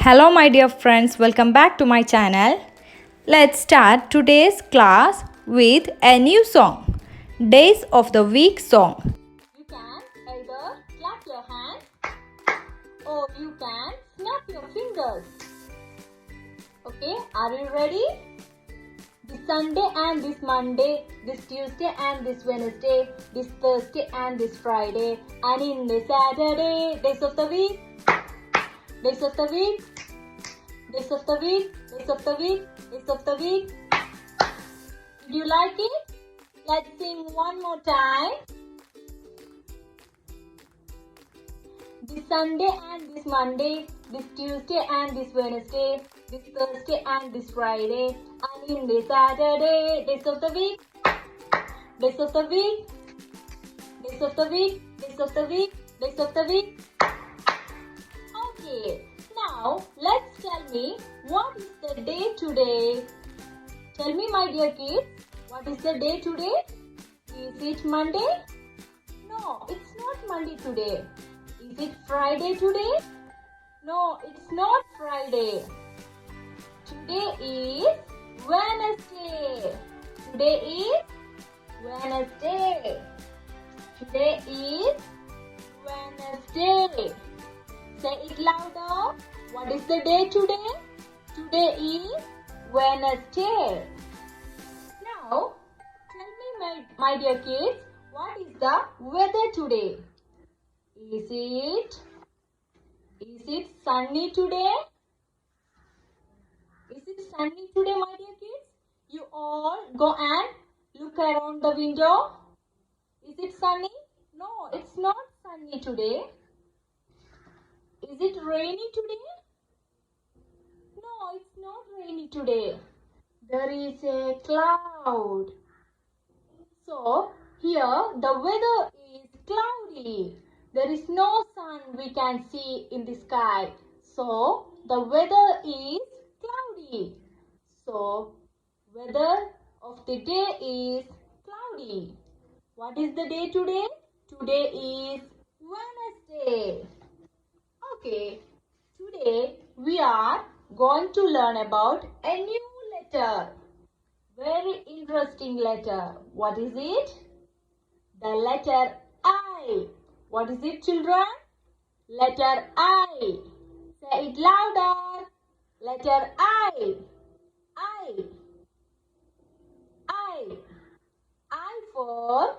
Hello my dear friends, welcome back to my channel. Let's start today's class with a new song, Days of the Week song. You can either clap your hands or you can snap your fingers. Okay, are you ready? This Sunday and this Monday, this Tuesday and this Wednesday, this Thursday and this Friday, and in the Saturday, days of the week, days of the week, days of the week, days of the week, days of the week. Did you like it? Let's sing one more time. This Sunday and this Monday, this Tuesday and this Wednesday, this Thursday and this Friday, and in this Saturday, days of the week, days of the week, days of the week, days of the week, days of the week. Okay, now let's tell me what is the day today. Tell me my dear kids, what is the day today? Is it Monday? No, it's not Monday today. Is it Friday today? No, it's not Friday. Today is Wednesday. Today is Wednesday. Today is Wednesday. Say it louder. What is the day today? Today is Wednesday. Now, tell me my dear kids, what is the weather today? Is it sunny today? Is it sunny today, my dear kids? You all go and look around the window. Is it sunny? No, it's not sunny today. Is it rainy today? No, it's not rainy today. There is a cloud. So, here the weather is cloudy. There is no sun we can see in the sky. So, the weather is cloudy. So, weather of the day is cloudy. What is the day today? Today is Wednesday. Okay, today we are going to learn about a new letter. Very interesting letter. What is it? The letter I. What is it, children? Letter I. Say it louder. Letter I. I. I. I for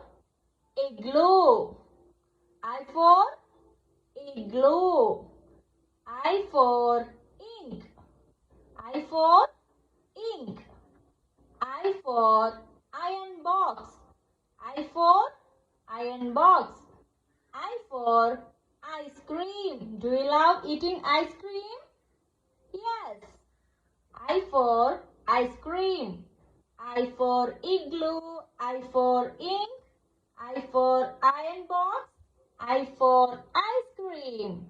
igloo. I for igloo. I for ink. I for ink. I for iron box. I for iron box. I for ice cream. Do you love eating ice cream? Yes. I for ice cream. I for igloo. I for ink. I for iron box. I for ice cream.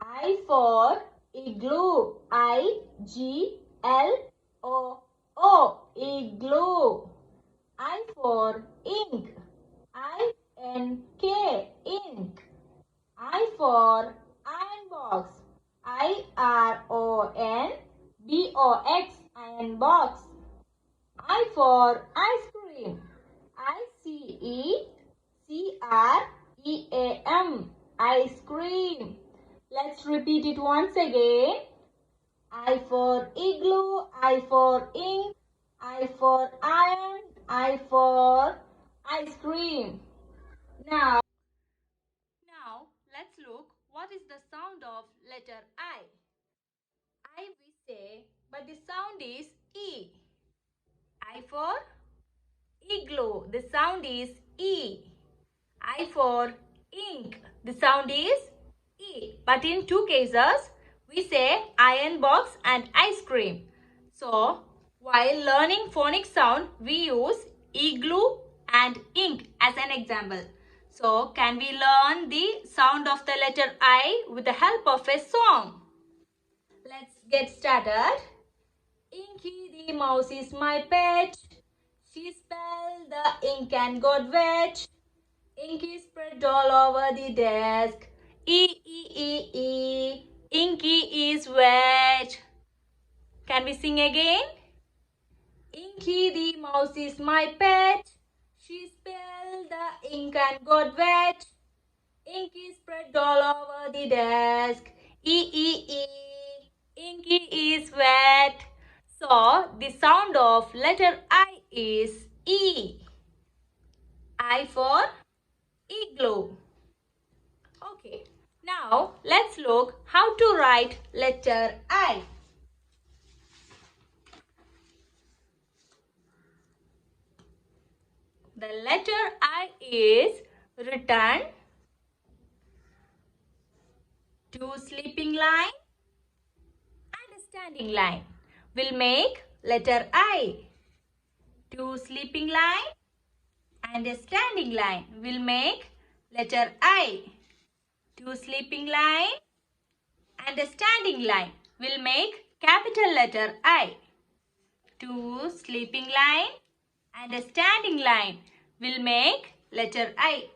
I for igloo. I-G-L-O-O. Igloo. I for ink. I-N-K. Ink. I for iron box. I-R-O-N-B-O-X. Iron box. I for ice cream. I-C-E-C-R-E-A-M. Ice cream. Let's repeat it once again. I for igloo. I for ink. I for iron. I for ice cream. Now let's look what is the sound of letter I. I we say, but the sound is E. I for igloo. The sound is E. I for ink. The sound is E. But in two cases, we say iron box and ice cream. So, while learning phonic sound, we use igloo and ink as an example. So, can we learn the sound of the letter I with the help of a song? Let's get started. Inky the mouse is my pet. She spelled the ink and got wet. Ink is spread all over the desk. E, E, E, E. Inky is wet. Can we sing again? Inky the mouse is my pet. She spilled the ink and got wet. Inky spread all over the desk. E. Inky is wet. So the sound of letter I is E. I for igloo. Okay. Now let's look how to write letter I. The letter I is written two sleeping line and a standing line. We'll make letter I. Two sleeping line and a standing line. We'll make letter I. Two sleeping line and a standing line. We'll make capital letter I. Two sleeping line and a standing line. We'll make letter I.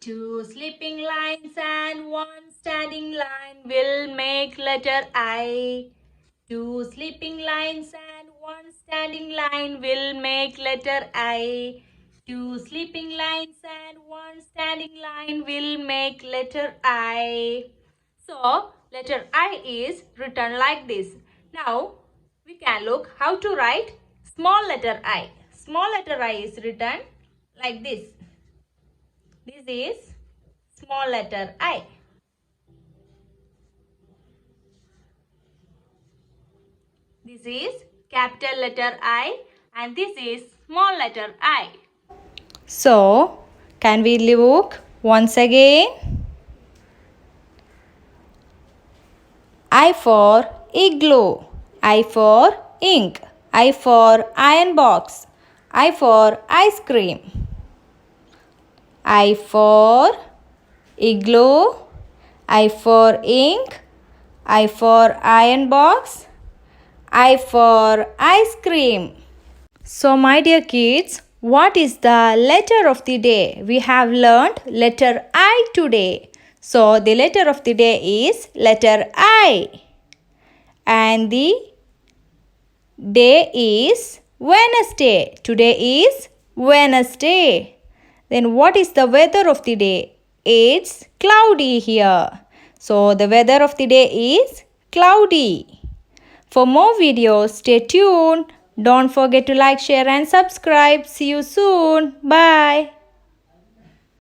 Two sleeping lines and one standing line will make letter I. Two sleeping lines and one standing line will make letter I. Two sleeping lines and one standing line will make letter I. So, letter I is written like this. Now, we can look how to write small letter I. Small letter I is written like this. This is small letter I. This is capital letter I and this is small letter I. So, can we look once again? I for igloo. I for ink. I for iron box. I for ice cream. I for igloo. I for ink. I for iron box. I for ice cream. So my dear kids, what is the letter of the day? We have learned letter I today. So the letter of the day is letter I. And the day is Wednesday. Today is Wednesday. Then what is the weather of the day? It's cloudy here. So the weather of the day is cloudy. For more videos, stay tuned. Don't forget to like, share and subscribe. See you soon. Bye.